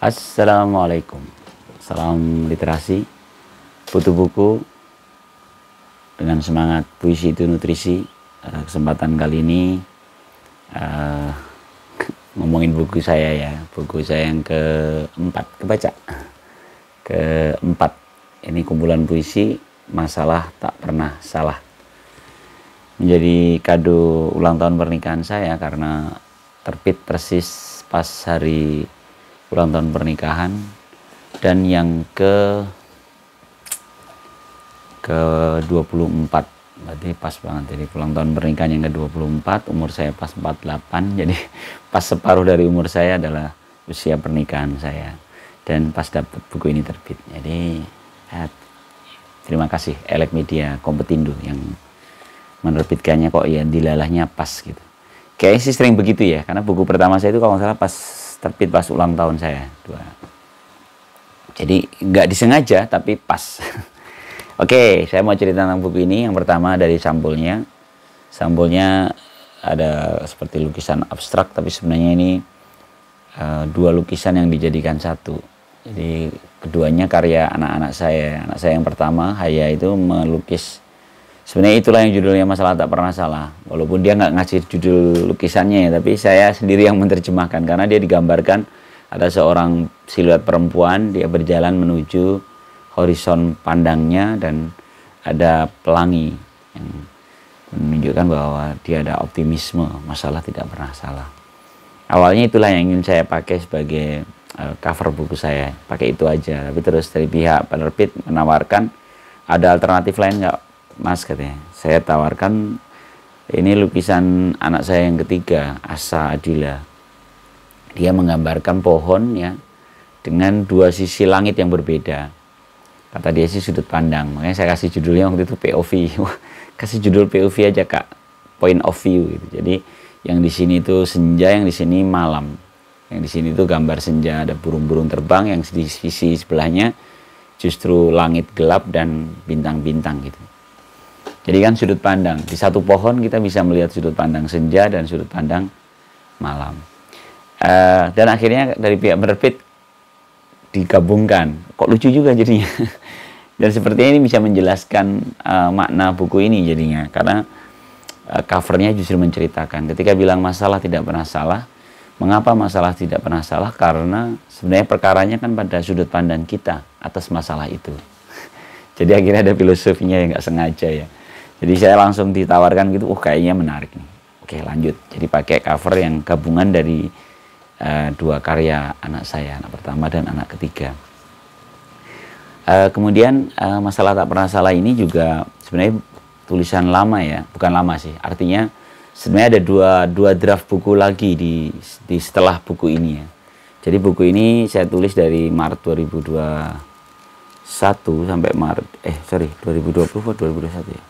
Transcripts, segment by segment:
Assalamualaikum. Salam literasi. Butuh buku dengan semangat puisi itu nutrisi. Kesempatan kali ini ngomongin buku saya ya. Buku saya yang keempat, kebaca. Keempat. Ini kumpulan puisi Masalah Tak Pernah Salah. Menjadi kado ulang tahun pernikahan saya karena terbit persis pas hari ulang tahun pernikahan, dan yang ke 24, berarti pas banget. Jadi ulang tahun pernikahan yang ke 24, umur saya pas 48, jadi pas separuh dari umur saya adalah usia pernikahan saya, dan pas dapat buku ini terbit. Jadi terima kasih Elek Media Kompetindo yang menerbitkannya, kok ya dilalahnya pas gitu. Kayaknya sih sering begitu ya, karena buku pertama saya itu kalau nggak salah pas terbit pas ulang tahun saya. Jadi nggak disengaja tapi pas. Oke, saya mau cerita tentang buku ini. Yang pertama dari sampulnya. Sampulnya ada seperti lukisan abstrak, tapi sebenarnya ini dua lukisan yang dijadikan satu. Jadi keduanya karya anak-anak saya. Anak saya yang pertama, Haya, itu melukis. Sebenarnya itulah yang judulnya Masalah Tak Pernah Salah. Walaupun dia nggak ngasih judul lukisannya ya, tapi saya sendiri yang menerjemahkan, karena dia digambarkan ada seorang siluet perempuan, dia berjalan menuju horizon pandangnya, dan ada pelangi yang menunjukkan bahwa dia ada optimisme, masalah tidak pernah salah. Awalnya itulah yang ingin saya pakai sebagai cover buku saya, pakai itu aja. Tapi terus dari pihak penerbit menawarkan, ada alternatif lain nggak Mas, katanya. Saya tawarkan, ini lukisan anak saya yang ketiga, Asa Adila. Dia menggambarkan pohon ya dengan dua sisi langit yang berbeda. Kata dia sih sudut pandang. Makanya saya kasih judulnya waktu itu POV. Kasih judul POV aja Kak, point of view gitu. Jadi yang di sini itu senja, yang di sini malam. Yang di sini itu gambar senja, ada burung-burung terbang, yang di sisi sebelahnya justru langit gelap dan bintang-bintang gitu. Jadi kan sudut pandang, di satu pohon kita bisa melihat sudut pandang senja dan sudut pandang malam. Dan akhirnya dari pihak penerbit digabungkan. Kok lucu juga jadinya. Dan sepertinya ini bisa menjelaskan makna buku ini jadinya. Karena covernya justru menceritakan. Ketika bilang masalah tidak pernah salah. Mengapa masalah tidak pernah salah? Karena sebenarnya perkaranya kan pada sudut pandang kita atas masalah itu. Jadi akhirnya ada filosofinya yang nggak sengaja ya. Jadi saya langsung ditawarkan gitu, kayaknya menarik nih. Oke, lanjut. Jadi pakai cover yang gabungan dari dua karya anak saya, anak pertama dan anak ketiga. Kemudian Masalah Tak Pernah Salah ini juga sebenarnya tulisan lama ya, bukan lama sih. Artinya sebenarnya ada dua draft buku lagi di setelah buku ini ya. Jadi buku ini saya tulis dari Maret 2021 sampai Maret 2020 atau 2021 ya.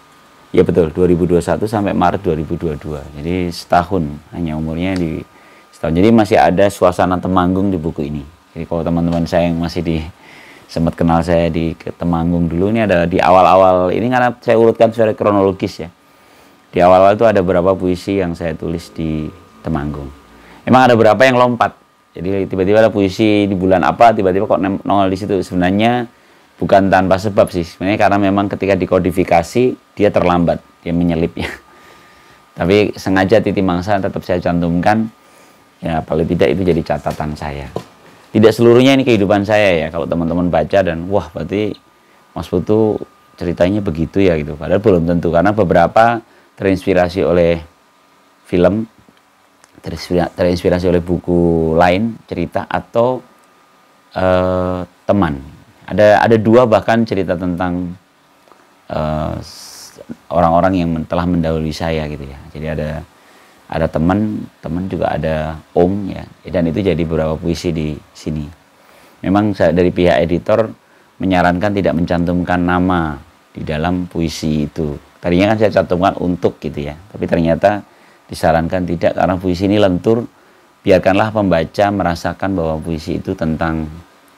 Ya betul, 2021 sampai Maret 2022. Jadi setahun hanya umurnya di setahun. Jadi masih ada suasana Temanggung di buku ini. Jadi kalau teman-teman saya yang masih sempat kenal saya di Temanggung dulu, ini ada di awal-awal ini, karena saya urutkan secara kronologis ya. Di awal-awal itu ada beberapa puisi yang saya tulis di Temanggung. Emang ada beberapa yang lompat. Jadi tiba-tiba ada puisi di bulan apa, tiba-tiba kok nongol di situ. Sebenarnya bukan tanpa sebab sih, sebenarnya karena memang ketika dikodifikasi dia terlambat, dia menyelip ya. Tapi sengaja titi mangsa tetap saya cantumkan, ya paling tidak itu jadi catatan saya. Tidak seluruhnya ini kehidupan saya ya, kalau teman-teman baca dan wah berarti Mas Putu ceritanya begitu ya gitu. Padahal belum tentu, karena beberapa terinspirasi oleh film, terinspirasi oleh buku lain, cerita, atau teman. Ada dua bahkan cerita tentang orang-orang yang telah mendahului saya gitu ya. Jadi ada teman juga ada om ya, dan itu jadi beberapa puisi di sini. Memang dari pihak editor menyarankan tidak mencantumkan nama di dalam puisi itu. Tadinya kan saya cantumkan untuk gitu ya, tapi ternyata disarankan tidak, karena puisi ini lentur, biarkanlah pembaca merasakan bahwa puisi itu tentang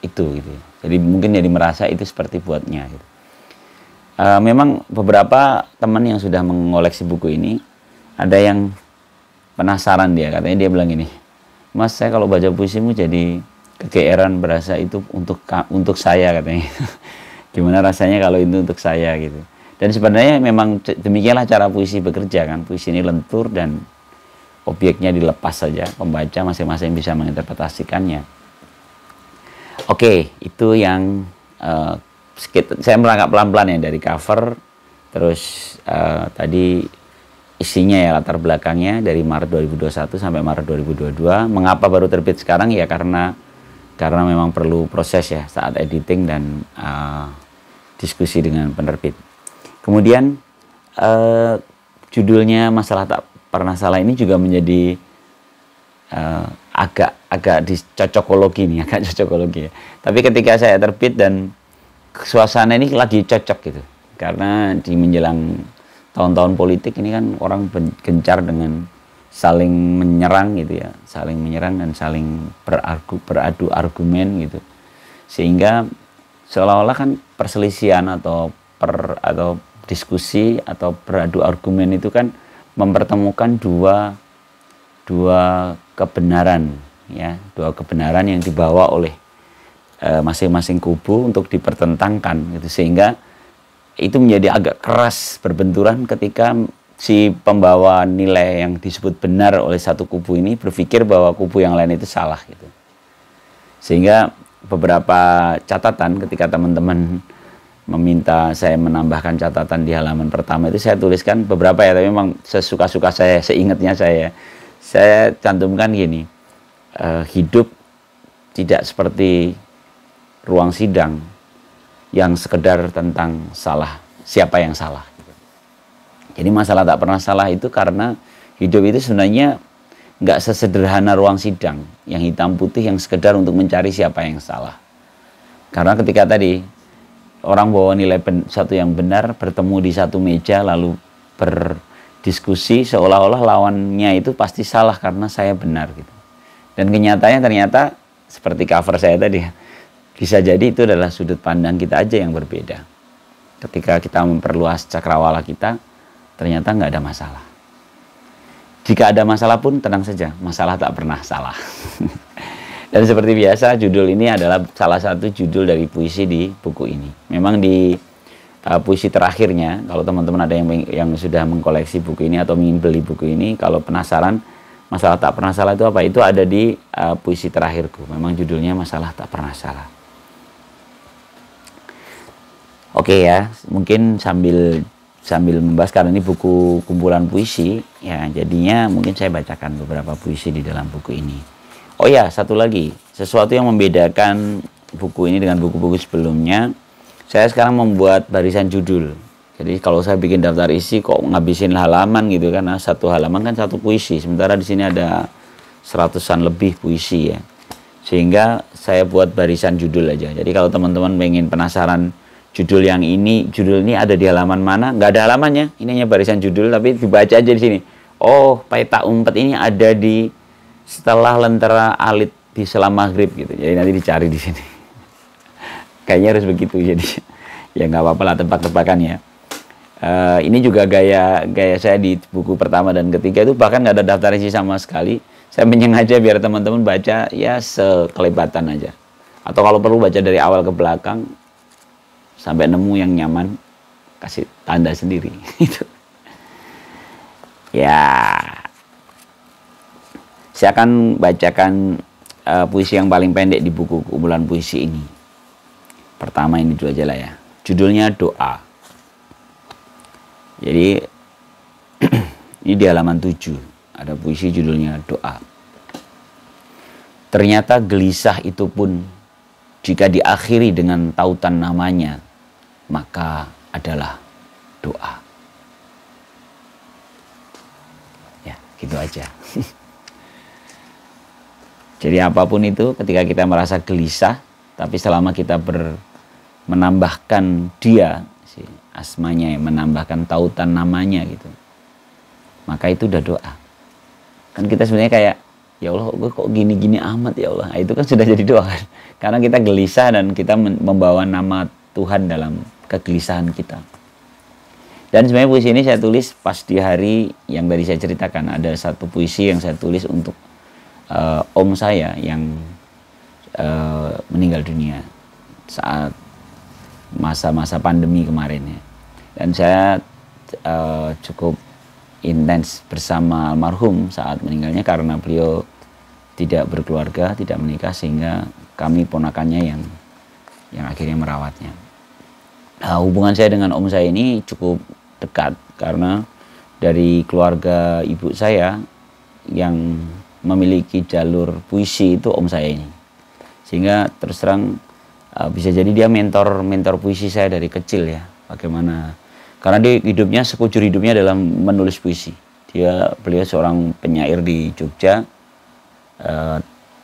itu gitu ya. Jadi mungkin jadi merasa itu seperti buatnya gitu. Memang beberapa teman yang sudah mengoleksi buku ini, ada yang penasaran, dia katanya, dia bilang gini, Mas, saya kalau baca puisimu jadi kegeeran berasa itu untuk saya katanya. Gimana rasanya kalau itu untuk saya gitu. Dan sebenarnya memang demikianlah cara puisi bekerja kan. Puisi ini lentur dan objeknya dilepas saja, pembaca masing-masing bisa menginterpretasikannya. Oke, itu yang saya merangkap pelan-pelan ya dari cover, terus tadi isinya ya, latar belakangnya dari Maret 2021 sampai Maret 2022. Mengapa baru terbit sekarang ya, karena memang perlu proses ya saat editing dan diskusi dengan penerbit. Kemudian judulnya Masalah Tak Pernah Salah ini juga menjadi agak dicocokologi nih, agak cocokologi ya. Tapi ketika saya terbit dan suasana ini lagi cocok gitu, karena di menjelang tahun-tahun politik ini kan orang gencar dengan saling menyerang gitu ya, saling menyerang dan saling beradu argumen gitu, sehingga seolah-olah kan perselisihan atau diskusi atau beradu argumen itu kan mempertemukan dua kebenaran ya, dua kebenaran yang dibawa oleh masing-masing kubu untuk dipertentangkan gitu, sehingga itu menjadi agak keras berbenturan ketika si pembawa nilai yang disebut benar oleh satu kubu ini berpikir bahwa kubu yang lain itu salah gitu. Sehingga beberapa catatan ketika teman-teman meminta saya menambahkan catatan di halaman pertama itu saya tuliskan beberapa ya, tapi memang sesuka-suka saya, seingatnya saya cantumkan gini, hidup tidak seperti ruang sidang yang sekedar tentang siapa yang salah. Jadi masalah tak pernah salah itu karena hidup itu sebenarnya nggak sesederhana ruang sidang yang hitam putih yang sekedar untuk mencari siapa yang salah. Karena ketika tadi orang bawa nilai satu yang benar bertemu di satu meja lalu berdiskusi seolah-olah lawannya itu pasti salah karena saya benar gitu. Dan kenyataannya ternyata seperti cover saya tadi, bisa jadi itu adalah sudut pandang kita aja yang berbeda. Ketika kita memperluas cakrawala kita, ternyata nggak ada masalah. Jika ada masalah pun tenang saja, masalah tak pernah salah. Dan seperti biasa, judul ini adalah salah satu judul dari puisi di buku ini. Memang di puisi terakhirnya, kalau teman-teman ada yang sudah mengkoleksi buku ini atau ingin beli buku ini, kalau penasaran masalah tak pernah salah itu apa, itu ada di puisi terakhirku. Memang judulnya Masalah Tak Pernah Salah. Oke ya, mungkin sambil membahas, karena ini buku kumpulan puisi ya, jadinya mungkin saya bacakan beberapa puisi di dalam buku ini. Oh ya, satu lagi, sesuatu yang membedakan buku ini dengan buku-buku sebelumnya, saya sekarang membuat barisan judul. Jadi kalau saya bikin daftar isi kok ngabisin halaman gitu, karena satu halaman kan satu puisi, sementara di sini ada seratusan lebih puisi ya. Sehingga saya buat barisan judul aja. Jadi kalau teman-teman pengen penasaran judul ini ada di halaman mana, nggak ada halamannya, ini hanya barisan judul, tapi dibaca aja di sini. Oh, Paita Umpet ini ada di setelah Lentera Alit di selam maghrib gitu. Jadi nanti dicari di sini. Kayaknya harus begitu, jadi ya nggak apa-apa lah tebak-tebakan ya. Ini juga gaya saya di buku pertama dan ketiga itu bahkan nggak ada daftar isi sama sekali. Saya menyengaja biar teman-teman baca ya sekelebatan aja. Atau kalau perlu baca dari awal ke belakang sampai nemu yang nyaman, kasih tanda sendiri. Itu. Ya, saya akan bacakan puisi yang paling pendek di buku kumpulan puisi ini. Pertama ini dulu aja lah ya. Judulnya Doa. Jadi ini di halaman 7 ada puisi judulnya Doa. Ternyata gelisah itu pun jika diakhiri dengan tautan namanya, maka adalah doa. Ya, gitu aja. Jadi apapun itu, ketika kita merasa gelisah, tapi selama kita menambahkan dia, si asmanya, menambahkan tautan namanya gitu, maka itu udah doa. Kan kita sebenarnya kayak, ya Allah, gue kok gini-gini amat ya Allah. Nah, itu kan sudah jadi doa kan. Karena kita gelisah dan kita membawa nama Tuhan dalam kegelisahan kita. Dan sebenarnya puisi ini saya tulis pas di hari yang tadi saya ceritakan. Ada satu puisi yang saya tulis untuk om saya yang meninggal dunia saat masa-masa pandemi kemarin ya. Dan saya cukup intens bersama almarhum saat meninggalnya karena beliau tidak berkeluarga, tidak menikah, sehingga kami ponakannya yang akhirnya merawatnya. Hubungan saya dengan om saya ini cukup dekat karena dari keluarga ibu saya yang memiliki jalur puisi itu om saya ini. Sehingga terus terang bisa jadi dia mentor puisi saya dari kecil ya. Bagaimana? Karena dia hidupnya, sekujur hidupnya dalam menulis puisi. Beliau seorang penyair di Jogja,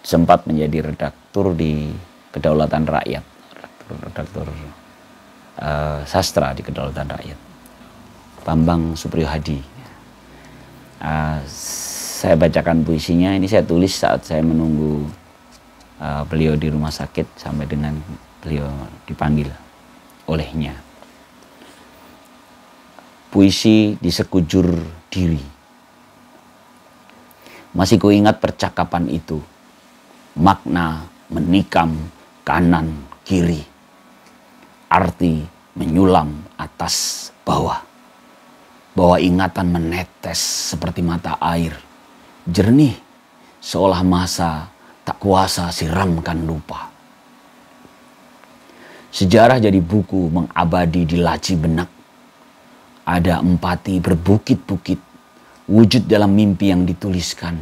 sempat menjadi redaktur di Kedaulatan Rakyat, redaktur sastra di Kedaulatan Rakyat, Bambang Supriyo Hadi. Saya bacakan puisinya, ini saya tulis saat saya menunggu beliau di rumah sakit sampai dengan beliau dipanggil olehnya. Puisi di sekujur diri. Masih kuingat percakapan itu, makna menikam kanan kiri, arti menyulam atas bawah, bahwa ingatan menetes seperti mata air, jernih seolah masa tak kuasa siramkan lupa. Sejarah jadi buku mengabadi di laci benak, ada empati berbukit-bukit, wujud dalam mimpi yang dituliskan,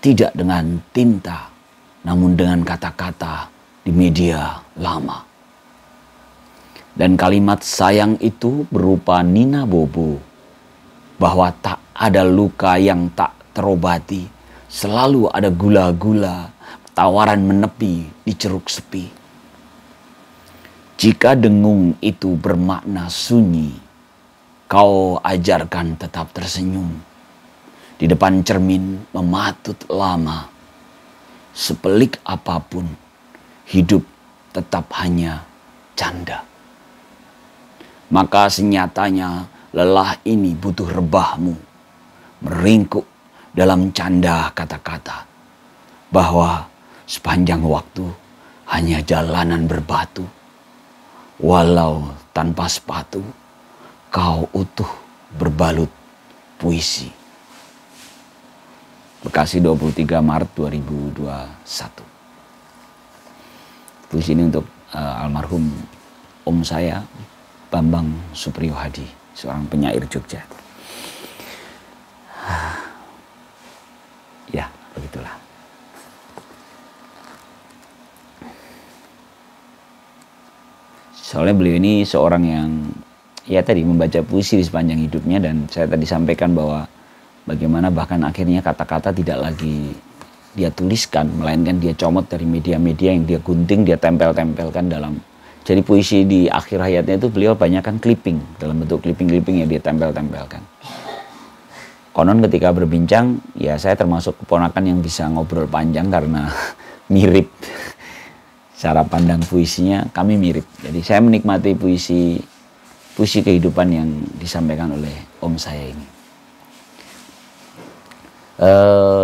tidak dengan tinta, namun dengan kata-kata di media lama. Dan kalimat sayang itu berupa Nina Bobo, bahwa tak ada luka yang tak terobati, selalu ada gula-gula, tawaran menepi di ceruk sepi. Jika dengung itu bermakna sunyi, kau ajarkan tetap tersenyum. Di depan cermin mematut lama. Sepelik apapun, hidup tetap hanya canda. Maka senyatanya lelah ini butuh rebahmu. Meringkuk dalam canda kata-kata. Bahwa sepanjang waktu hanya jalanan berbatu. Walau tanpa sepatu, kau utuh berbalut puisi. Bekasi 23 Maret 2021. Puisi ini untuk almarhum om saya, Bambang Supriyo Hadi, seorang penyair Jogja. Ya, begitulah. Soalnya beliau ini seorang yang ya tadi membaca puisi di sepanjang hidupnya, dan saya tadi sampaikan bahwa bagaimana bahkan akhirnya kata-kata tidak lagi dia tuliskan, melainkan dia comot dari media-media yang dia gunting, dia tempel-tempelkan dalam. Jadi puisi di akhir hayatnya itu beliau banyakkan clipping, dalam bentuk clipping-clipping yang dia tempel-tempelkan. Konon ketika berbincang, ya saya termasuk keponakan yang bisa ngobrol panjang karena mirip. Cara pandang puisinya kami mirip. Jadi saya menikmati puisi kehidupan yang disampaikan oleh om saya ini.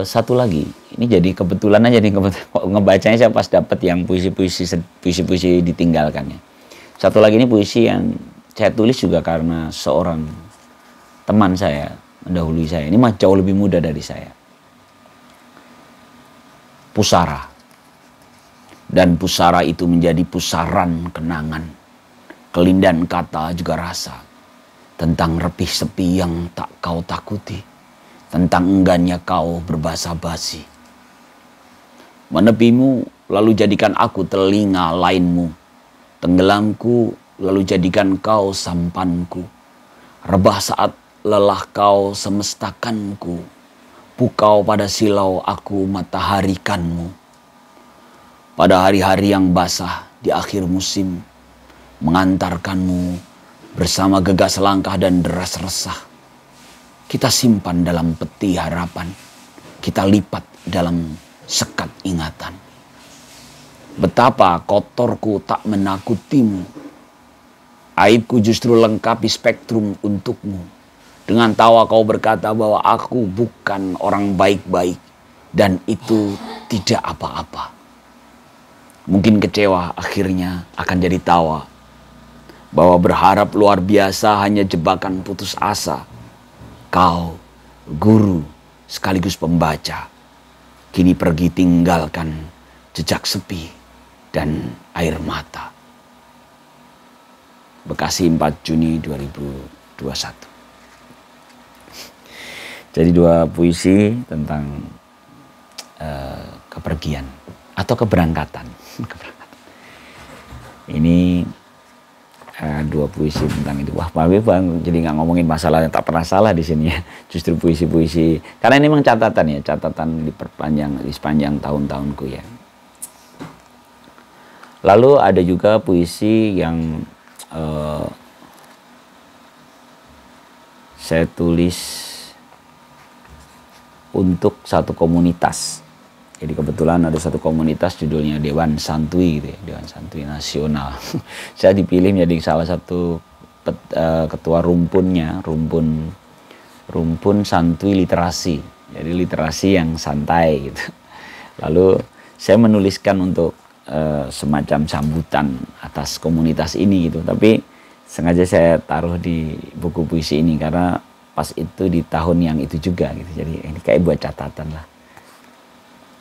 Satu lagi, ini jadi kebetulan aja nih, ngebacanya saya pas dapat yang puisi ditinggalkannya. Satu lagi ini puisi yang saya tulis juga karena seorang teman saya mendahului saya. Ini mah jauh lebih muda dari saya. Pusara. Dan pusara itu menjadi pusaran kenangan. Kelindan kata juga rasa. Tentang repih sepi yang tak kau takuti. Tentang enggannya kau berbahasa basi. Menepimu lalu jadikan aku telinga lainmu. Tenggelamku lalu jadikan kau sampanku. Rebah saat lelah kau semestakanku. Pukau pada silau aku mataharikanmu. Pada hari-hari yang basah di akhir musim, mengantarkanmu bersama gegas langkah dan deras resah. Kita simpan dalam peti harapan, kita lipat dalam sekat ingatan. Betapa kotorku tak menakutimu, aibku justru lengkapi spektrum untukmu. Dengan tawa kau berkata bahwa aku bukan orang baik-baik, dan itu tidak apa-apa. Mungkin kecewa akhirnya akan jadi tawa. Bahwa berharap luar biasa hanya jebakan putus asa. Kau, guru sekaligus pembaca, kini pergi tinggalkan jejak sepi dan air mata. Bekasi 4 Juni 2021. Jadi dua puisi tentang kepergian atau keberangkatan. Ini dua puisi tentang itu. Wah, Pak Bang, jadi nggak ngomongin masalah yang tak pernah salah di sini ya. Justru puisi-puisi, karena ini memang catatan ya, catatan di sepanjang tahun-tahunku ya. Lalu ada juga puisi yang saya tulis untuk satu komunitas. Jadi kebetulan ada satu komunitas judulnya Dewan Santuy gitu ya, Dewan Santuy Nasional. Saya dipilih menjadi salah satu ketua rumpunnya, rumpun santuy literasi. Jadi literasi yang santai gitu. Lalu saya menuliskan untuk semacam sambutan atas komunitas ini gitu. Tapi sengaja saya taruh di buku puisi ini karena pas itu di tahun yang itu juga gitu. Jadi ini kayak buat catatan lah.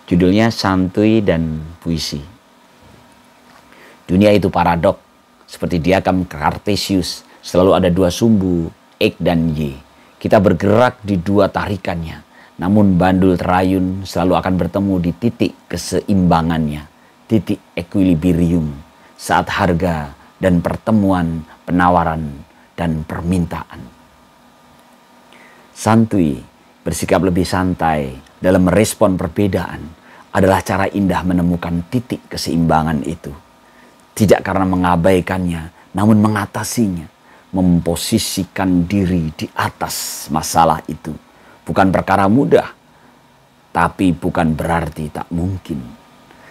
Judulnya Santuy dan Puisi. Dunia itu paradok, seperti diagram Kartesius, selalu ada dua sumbu, X dan Y. Kita bergerak di dua tarikannya, namun bandul terayun selalu akan bertemu di titik keseimbangannya, titik equilibrium, saat harga dan pertemuan, penawaran dan permintaan. Santuy, bersikap lebih santai dalam merespon perbedaan, adalah cara indah menemukan titik keseimbangan itu. Tidak karena mengabaikannya, namun mengatasinya, memposisikan diri di atas masalah itu. Bukan perkara mudah, tapi bukan berarti tak mungkin.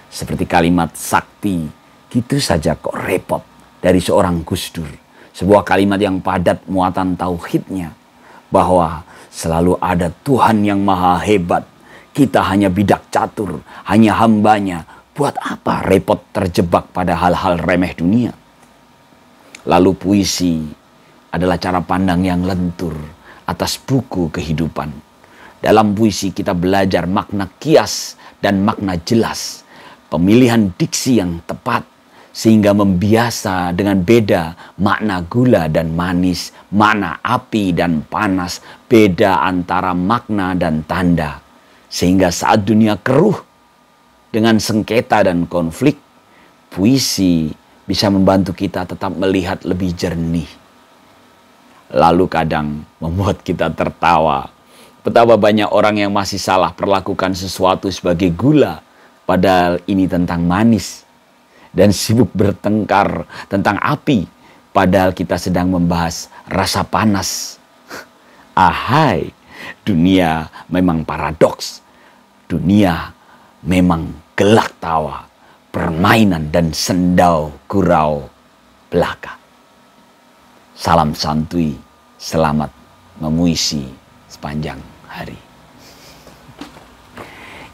Seperti kalimat sakti, gitu saja kok repot, dari seorang Gus Dur. Sebuah kalimat yang padat muatan tauhidnya, bahwa selalu ada Tuhan yang maha hebat. Kita hanya bidak catur, hanya hambanya. Buat apa repot terjebak pada hal-hal remeh dunia? Lalu puisi adalah cara pandang yang lentur atas buku kehidupan. Dalam puisi kita belajar makna kias dan makna jelas. Pemilihan diksi yang tepat sehingga membiasa dengan beda makna gula dan manis, makna api dan panas, beda antara makna dan tanda. Sehingga saat dunia keruh dengan sengketa dan konflik, puisi bisa membantu kita tetap melihat lebih jernih. Lalu kadang membuat kita tertawa. Betapa banyak orang yang masih salah perlakukan sesuatu sebagai gula, padahal ini tentang manis. Dan sibuk bertengkar tentang api, padahal kita sedang membahas rasa panas. Ahai, dunia memang paradoks. Dunia memang gelak tawa, permainan dan sendau gurau belaka. Salam santuy, selamat memuisi sepanjang hari.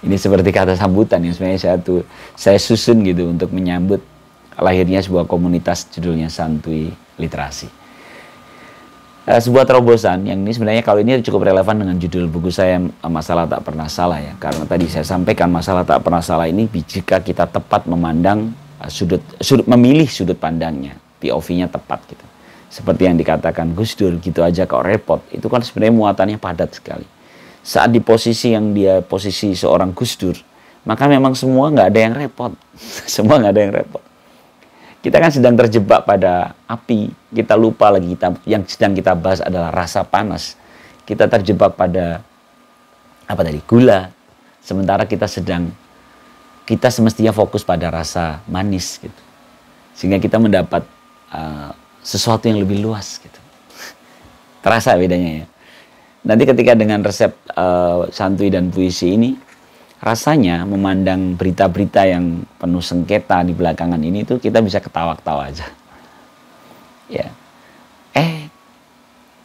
Ini seperti kata sambutan yang sebenarnya saya susun gitu untuk menyambut lahirnya sebuah komunitas judulnya Santuy Literasi. Sebuah terobosan yang ini sebenarnya kalau ini cukup relevan dengan judul buku saya Masalah Tak Pernah Salah ya. Karena tadi saya sampaikan masalah tak pernah salah ini jika kita tepat memandang memilih sudut pandangnya, POV-nya tepat gitu. Seperti yang dikatakan Gus Dur, gitu aja kok repot. Itu kan sebenarnya muatannya padat sekali. Saat di posisi yang dia posisi seorang Gus Dur, maka memang semua nggak ada yang repot. Semua nggak ada yang repot. Kita kan sedang terjebak pada api. Kita lupa lagi yang sedang kita bahas adalah rasa panas. Kita terjebak pada gula. Sementara kita semestinya fokus pada rasa manis gitu. Sehingga kita mendapat sesuatu yang lebih luas gitu. Terasa bedanya ya. Nanti ketika dengan resep santuy dan puisi ini, rasanya memandang berita-berita yang penuh sengketa di belakangan ini tuh kita bisa ketawa-ketawa aja. Ya.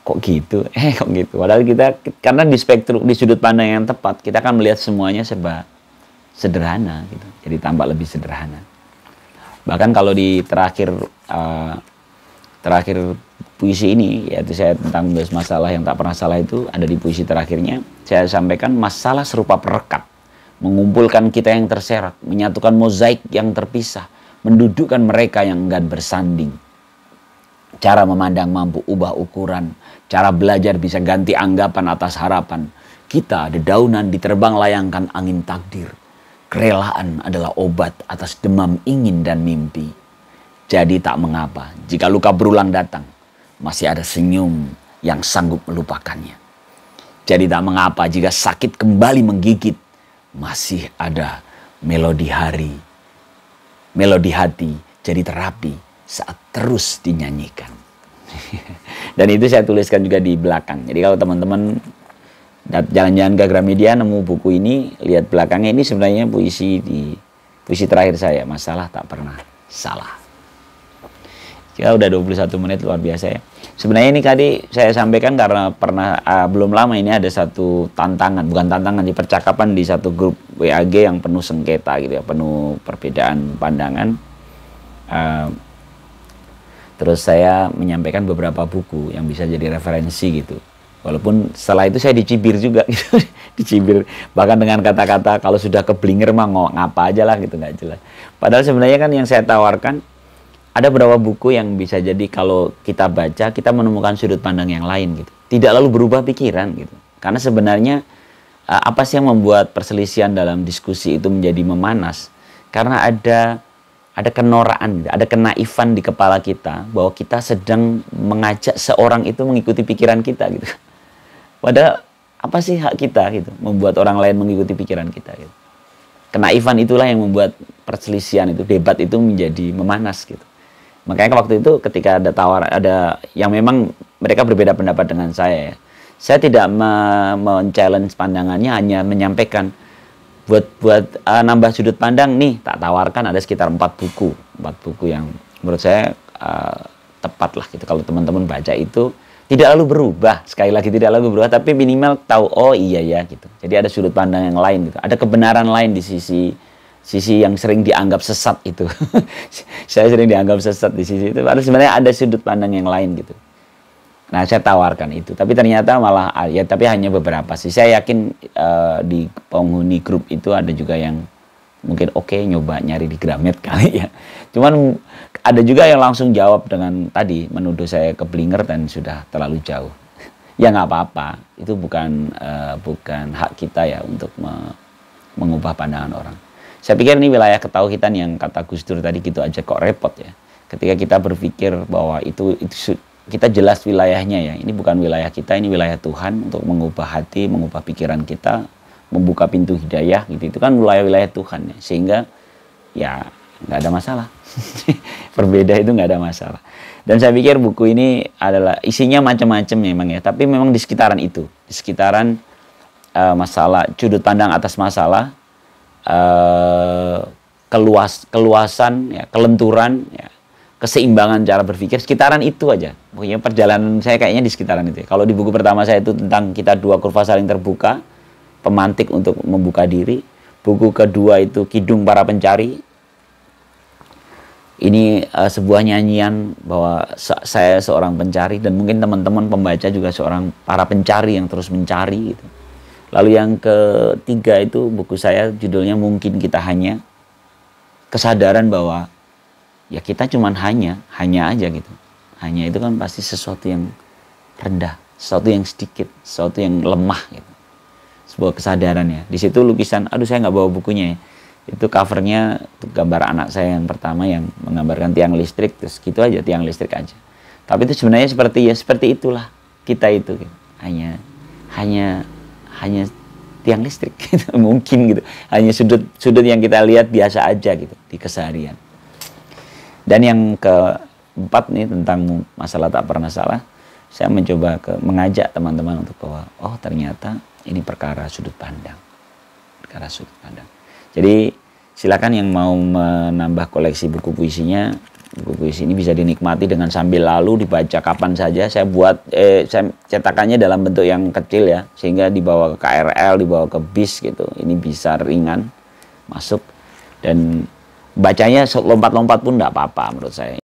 Kok gitu? Kok gitu? Padahal kita karena di sudut pandang yang tepat, kita akan melihat semuanya serba sederhana gitu. Jadi tampak lebih sederhana. Bahkan kalau di terakhir puisi ini, yaitu saya tentang membahas masalah yang tak pernah salah, itu ada di puisi terakhirnya. Saya sampaikan masalah serupa perekat, mengumpulkan kita yang terserak, menyatukan mozaik yang terpisah, mendudukkan mereka yang enggan bersanding. Cara memandang mampu ubah ukuran, cara belajar bisa ganti anggapan atas harapan. Kita dedaunan diterbang layangkan angin takdir. Kerelaan adalah obat atas demam ingin dan mimpi. Jadi tak mengapa jika luka berulang datang, masih ada senyum yang sanggup melupakannya. Jadi tak mengapa jika sakit kembali menggigit, masih ada melodi hati jadi terapi saat terus dinyanyikan. Dan itu saya tuliskan juga di belakang. Jadi kalau teman-teman jalan-jalan ke Gramedia nemu buku ini, lihat belakangnya, ini sebenarnya puisi terakhir saya, masalah tak pernah salah. Kita udah 21 menit, luar biasa ya. Sebenarnya ini tadi saya sampaikan karena belum lama ini ada satu tantangan, bukan tantangan, di percakapan di satu grup WAG yang penuh sengketa gitu ya, penuh perbedaan pandangan. Terus saya menyampaikan beberapa buku yang bisa jadi referensi gitu. Walaupun setelah itu saya dicibir juga gitu. Dicibir bahkan dengan kata-kata kalau sudah keblinger mah ngapa aja lah gitu, nggak jelas. Padahal sebenarnya kan yang saya tawarkan ada beberapa buku yang bisa jadi kalau kita baca, kita menemukan sudut pandang yang lain gitu. Tidak lalu berubah pikiran gitu. Karena sebenarnya apa sih yang membuat perselisihan dalam diskusi itu menjadi memanas? Karena ada kenoraan, gitu, ada kenaifan di kepala kita bahwa kita sedang mengajak seorang itu mengikuti pikiran kita gitu. Padahal apa sih hak kita gitu, membuat orang lain mengikuti pikiran kita gitu. Kenaifan itulah yang membuat perselisihan itu, debat itu menjadi memanas gitu. Makanya waktu itu ketika ada yang memang mereka berbeda pendapat dengan saya tidak men-challenge pandangannya, hanya menyampaikan buat nambah sudut pandang nih, tak tawarkan ada sekitar 4 buku yang menurut saya tepat lah gitu. Kalau teman-teman baca itu tidak lalu berubah, sekali lagi tidak lalu berubah, tapi minimal tahu oh iya ya gitu. Jadi ada sudut pandang yang lain gitu, ada kebenaran lain di sisi yang sering dianggap sesat itu. Saya sering dianggap sesat di sisi itu. Padahal sebenarnya ada sudut pandang yang lain gitu. Nah, saya tawarkan itu. Tapi ternyata malah, ya tapi hanya beberapa sih. Saya yakin di penghuni grup itu ada juga yang mungkin nyoba nyari di Gramet kali ya. Cuman ada juga yang langsung jawab dengan tadi, menuduh saya keblinger dan sudah terlalu jauh. Ya nggak apa-apa. Itu bukan hak kita ya untuk mengubah pandangan orang. Saya pikir ini wilayah ketauhidan yang kata Gus Dur tadi gitu aja kok repot ya. Ketika kita berpikir bahwa itu kita jelas wilayahnya ya. Ini bukan wilayah kita, ini wilayah Tuhan untuk mengubah hati, mengubah pikiran kita, membuka pintu hidayah gitu. Itu kan wilayah Tuhan ya. Sehingga ya nggak ada masalah. Berbeda itu nggak ada masalah. Dan saya pikir buku ini adalah isinya macam-macam memang ya. Tapi memang di sekitaran itu, di sekitaran masalah, sudut pandang atas masalah, keluasan, ya, kelenturan, ya, keseimbangan cara berpikir, sekitaran itu aja. Pokoknya perjalanan saya kayaknya di sekitaran itu ya. Kalau di buku pertama saya itu tentang kita dua kurva saling terbuka, pemantik untuk membuka diri. Buku kedua itu Kidung Para Pencari. Ini sebuah nyanyian bahwa saya seorang pencari, dan mungkin teman-teman pembaca juga seorang para pencari yang terus mencari gitu. Lalu yang ketiga itu buku saya judulnya Mungkin Kita Hanya. Kesadaran bahwa ya kita cuman hanya aja gitu. Hanya itu kan pasti sesuatu yang rendah, sesuatu yang sedikit, sesuatu yang lemah gitu. Sebuah kesadaran ya. Di situ lukisan, aduh saya nggak bawa bukunya ya. Itu covernya itu gambar anak saya yang pertama yang menggambarkan tiang listrik, terus gitu aja, tiang listrik aja. Tapi itu sebenarnya seperti itulah kita itu gitu. Hanya tiang listrik gitu. Mungkin gitu. Hanya sudut yang kita lihat biasa aja gitu di keseharian. Dan yang keempat nih tentang masalah tak pernah salah, saya mencoba mengajak teman-teman untuk bahwa oh ternyata ini perkara sudut pandang. Perkara sudut pandang. Jadi silakan yang mau menambah koleksi buku puisinya, buku puisi ini bisa dinikmati dengan sambil lalu dibaca kapan saja. Saya cetakannya dalam bentuk yang kecil ya, sehingga dibawa ke KRL, dibawa ke bis gitu. Ini bisa ringan masuk, dan bacanya lompat-lompat pun nggak apa-apa menurut saya.